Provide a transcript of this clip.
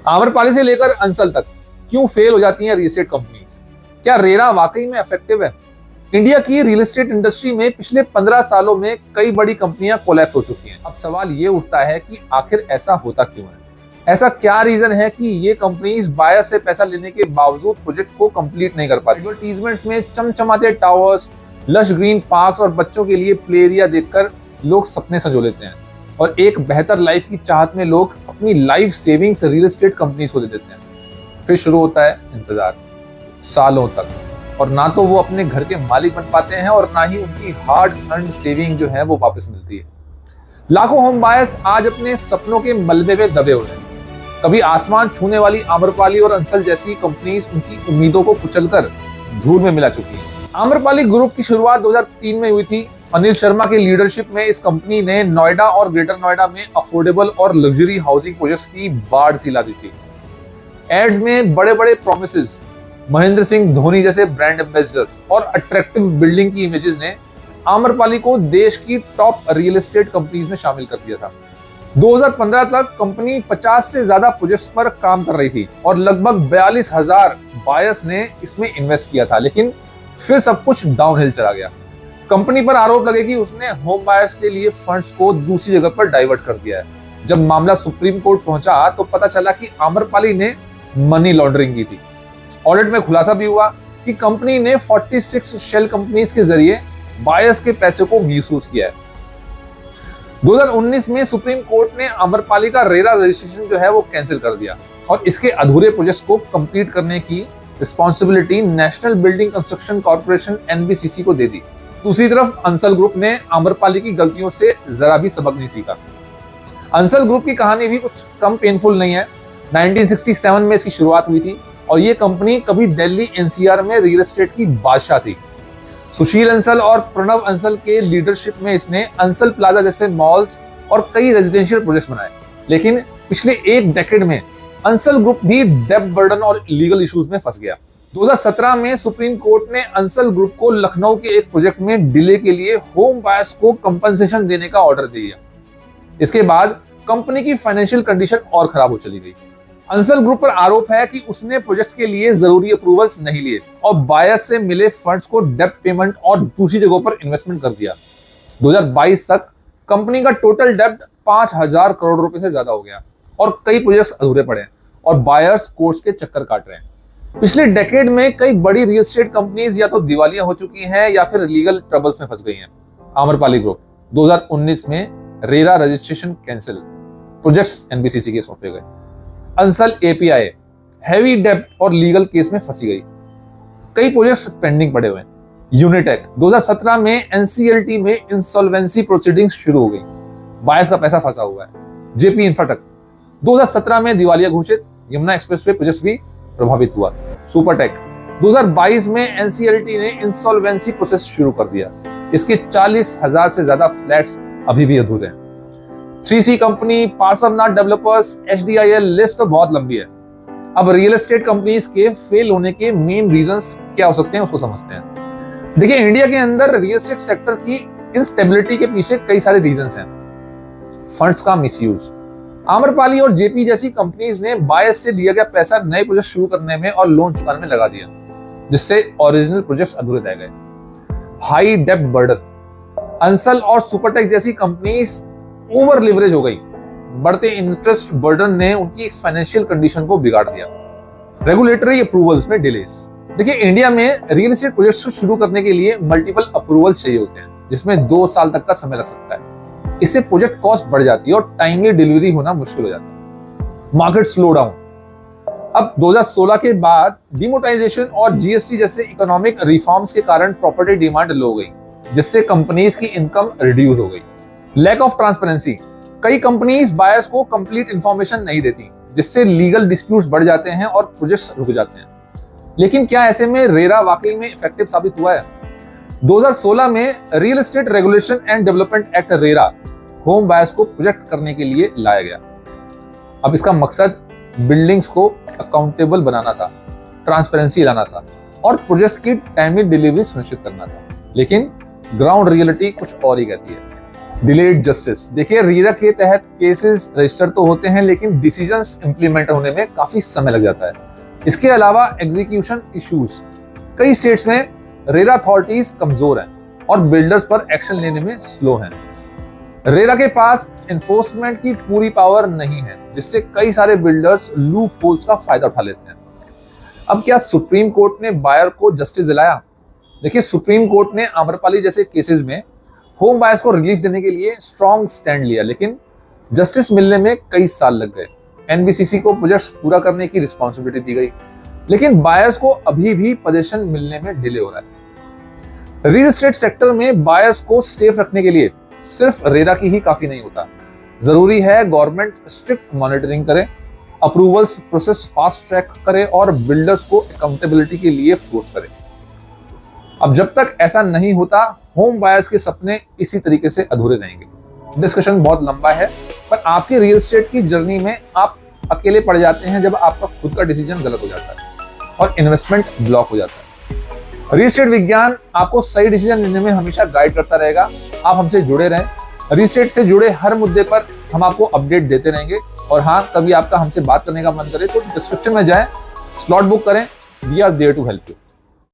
आम्रपाली से लेकर अंसल तक क्यों फेल हो जाती हैं रियल एस्टेट कंपनीज? क्या रेरा वाकई में इफेक्टिव है? इंडिया की रियल एस्टेट इंडस्ट्री में पिछले 15 सालों में कई बड़ी कंपनियां कोलैप्स हो चुकी हैं। अब सवाल ये उठता है कि आखिर ऐसा होता क्यों है? ऐसा क्या रीजन है कि ये कंपनीज बायर से पैसा लेने के बावजूद प्रोजेक्ट को कंप्लीट नहीं कर पाती? एडवर्टीजमेंट्स में चमचमाते टावर्स, लश ग्रीन पार्क्स और बच्चों के लिए प्ले एरिया देखकर लोग सपने संजो लेते हैं और एक बेहतर लाइफ की चाहत में लोग अपनी life savings real estate companies को दे देते हैं। फिर शुरू होता है इंतजार, सालों तक, और ना तो वो अपने घर के मालिक बन पाते हैं और ना ही उनकी हार्ड अर्न्ड सेविंग जो है वो वापस मिलती है। लाखों होम बायर्स आज अपने सपनों के मलबे में दबे हुए हैं। कभी आसमान छूने वाली आम्रपाली और अंसल जैसी कंपनीज उनकी उम्मीदों को कुचलकर धूल में मिला चुकी हैं। आम्रपाली ग्रुप की शुरुआत 2003 में हुई थी। अनिल शर्मा के लीडरशिप में इस कंपनी ने नोएडा और ग्रेटर नोएडा में अफोर्डेबल और लग्जरी हाउसिंग प्रोजेक्ट्स की बाढ़ सी ला दी थी। एड्स में बड़े बड़े प्रोमिसेस, महेंद्र सिंह धोनी जैसे ब्रांड एम्बेसडर्स और अट्रैक्टिव बिल्डिंग की इमेजेस ने आम्रपाली को देश की टॉप रियल एस्टेट कंपनीज में शामिल कर दिया था। 2015 तक कंपनी 50 से ज्यादा प्रोजेक्ट्स पर काम कर रही थी और लगभग 42,000 बायर्स ने इसमें इन्वेस्ट किया था, लेकिन फिर सब कुछ डाउनहिल चला गया। कंपनी पर आरोप लगे कि उसने होम बायर्स से लिए फंड्स को दूसरी जगह पर डाइवर्ट कर दिया है। जब मामला सुप्रीम कोर्ट पहुंचा तो पता चला कि आम्रपाली ने मनी लॉन्ड्रिंग की थी। ऑडिट में खुलासा भी हुआ कि कंपनी ने 46 शेल कंपनीज के जरिए बायर्स के पैसे को मिसयूज किया है। 2019 में सुप्रीम कोर्ट ने आम्रपाली का रेरा रजिस्ट्रेशन जो है वो कैंसिल कर दिया और इसके अधूरे प्रोजेक्ट्स को कंप्लीट करने की responsibility national building construction corporation NBCC को दे दी। दूसरी तरफ अंसल ग्रुप ने आम्रपाली की गलतियों से जरा भी सबक नहीं सीखा। अंसल ग्रुप की कहानी भी कुछ कम पेनफुल नहीं है। 1967 में इसकी शुरुआत हुई थी और ये कंपनी कभी दिल्ली NCR में रियल एस्टेट की बादशाह थी। सुशील अंसल और प्रणव अंसल के लीडरशिप में इसने अंसल प्लाजा जैसे मॉल्स और कई रेजिडेंशियल प्रोजेक्ट्स बनाए। लेकिन पिछले एक डेकेड में अंसल ग्रुप भी डेब्ट बर्डन और लीगल इश्यूज में फंस गया। 2017 में सुप्रीम कोर्ट ने अंसल ग्रुप को लखनऊ के एक प्रोजेक्ट में डिले के लिए होम बायर्स को कंपनसेशन देने का ऑर्डर दिया। इसके बाद कंपनी की फाइनेंशियल कंडीशन और खराब हो चली गई। अंसल ग्रुप पर आरोप है कि उसने प्रोजेक्ट के लिए जरूरी अप्रूवल्स नहीं लिए और बायर्स से मिले फंड्स को डेब्ट पेमेंट और दूसरी जगहों पर इन्वेस्टमेंट कर दिया। 2022 तक कंपनी का टोटल डेब्ट 5,000 करोड़ रुपए से ज्यादा हो गया और कई प्रोजेक्ट्स अधूरे पड़े हैं और बायर्स कोर्ट्स के चक्कर काट रहे हैं। पिछले डेकेड में कई बड़ी रियल एस्टेट कंपनीज या तो दिवालिया हो चुकी हैं या फिर लीगल ट्रबल्स में फंस गई हैं। आम्रपाली ग्रुप 2019 में RERA registration cancel, projects NBCC के सौंपे गए। अंसल API हैवी डेब्ट और लीगल केस में फंसी गई। कई प्रोजेक्ट्स पेंडिंग पड़े हुए हैं। यूनिटेक 2017 में NCLT में इंसॉल्वेंसी प्रोसीडिंग्स शुरू हो गई। बायर्स का पैसा फंसा हुआ है। JP इंफ्राटेक 2017 में दिवालिया घोषित। यमुना एक्सप्रेसवे प्रोजेक्ट्स भी प्रभावित हुआ। सुपरटेक 2022 में NCLT ने इंसॉल्वेंसी प्रोसेस शुरू कर दिया। इसके 40,000 से ज्यादा फ्लैट्स अभी भी अधूरे हैं। 3C company, Parshvanath developers, HDIL, list तो बहुत लंबी है। अब रियल एस्टेट कंपनीज के फेल होने के मेन रीजंस क्या हो सकते हैं उसको समझते हैं। देखिए, इंडिया के अंदर रियल एस्टेट सेक्टर की इंस्टेबिलिटी के पीछे कई सारे रीजंस हैं। फंड्स का मिसयूज, आम्रपाली और JP जैसी कंपनीज ने बायर्स से लिया गया पैसा नए प्रोजेक्ट शुरू करने में और लोन चुकाने में लगा दिया, जिससे ओरिजिनल प्रोजेक्ट्स अधूरे रह गए। हाई डेब्ट बर्डन, अंसल और सुपरटेक जैसी कंपनीज ओवर लिवरेज हो गई। बढ़ते इंटरेस्ट बर्डन ने उनकी फाइनेंशियल कंडीशन को बिगाड़ दिया। रेगुलेटरी अप्रूवल्स में डिलेस, देखिए इंडिया में रियल एस्टेट प्रोजेक्ट्स को शुरू करने के लिए मल्टीपल अप्रूवल्स चाहिए होते हैं, जिसमें 2 साल तक का समय लग सकता है। इससे प्रोजेक्ट कॉस्ट बढ़ जाती है और टाइमली डिलीवरी होना मुश्किल हो जाता है। मार्केट स्लो डाउन, अब 2016 के बाद डिमोनेटाइजेशन और GST जैसे इकोनॉमिक रिफॉर्म्स के कारण प्रॉपर्टी डिमांड लो गई, जिससे कंपनीज की इनकम रिड्यूस हो गई। लैक ऑफ ट्रांसपेरेंसी, कई कंपनीज बायर्स को कंप्लीट इंफॉर्मेशन नहीं देती, जिससे लीगल डिस्प्यूट्स बढ़ जाते हैं और प्रोजेक्ट्स रुक जाते हैं। लेकिन क्या ऐसे में रेरा वाकई में इफेक्टिव साबित हुआ है? 2016 में real estate regulation and development act RERA home buyers को प्रोजेक्ट करने के लिए लाया गया। अब इसका मकसद बिल्डिंग्स को अकाउंटेबल बनाना था, ट्रांसपेरेंसी लाना था और प्रोजेक्ट्स की टाइमली डिलीवरी सुनिश्चित करना था। लेकिन ग्राउंड रियलिटी कुछ और ही कहती है। Delayed justice. देखिए, रेरा के तहत केसेस रजिस्टर तो होते हैं, लेकिन डिसीजंस इंप्लीमेंट होने में काफी समय लग जाता है। इसके अलावा एग्जीक्यूशन इश्यूज, कई स्टेट्स में रेरा अथॉरिटीज कमजोर हैं और बिल्डर्स पर एक्शन लेने में स्लो हैं। रेरा के पास एनफोर्समेंट की पूरी पावर नहीं है, जिससे कई सारे बिल्डर्स लूप होल्स का फायदा उठा लेते हैं। अब क्या सुप्रीम कोर्ट ने बायर को जस्टिस दिलाया? देखिए, सुप्रीम कोर्ट ने आम्रपाली जैसे केसेस में होम बायर्स को रिलीफ देने के लिए स्ट्रॉन्ग स्टैंड लिया, लेकिन जस्टिस मिलने में कई साल लग गए। एनबीसीसी को प्रोजेक्ट्स पूरा करने की रिस्पॉन्सिबिलिटी दी गई, लेकिन बायर्स को अभी भी पोजीशन मिलने में डिले हो रहा है। रियल एस्टेट सेक्टर में बायर्स को सेफ रखने के लिए सिर्फ रेरा की ही काफी नहीं होता, जरूरी है गवर्नमेंट स्ट्रिक्ट मॉनिटरिंग करे, अप्रूवल्स प्रोसेस फास्ट ट्रैक करे और बिल्डर्स को अकाउंटेबिलिटी के लिए फोर्स करे। अब जब तक ऐसा नहीं होता, होम बायर्स के सपने इसी तरीके से अधूरे रहेंगे। डिस्कशन बहुत लंबा है, पर आपके रियल एस्टेट की जर्नी में आप अकेले पड़ जाते हैं जब आपका खुद का डिसीजन गलत हो जाता है और इन्वेस्टमेंट ब्लॉक हो जाता है। रियल एस्टेट विज्ञान आपको सही डिसीजन लेने में हमेशा गाइड करता रहेगा। आप हमसे जुड़े रहें। रियल एस्टेट से जुड़े हर मुद्दे पर हम आपको अपडेट देते रहेंगे। और हाँ, कभी आपका हमसे बात करने का मन करे तो डिस्क्रिप्शन में जाएं, स्लॉट बुक करें। We are there to help you.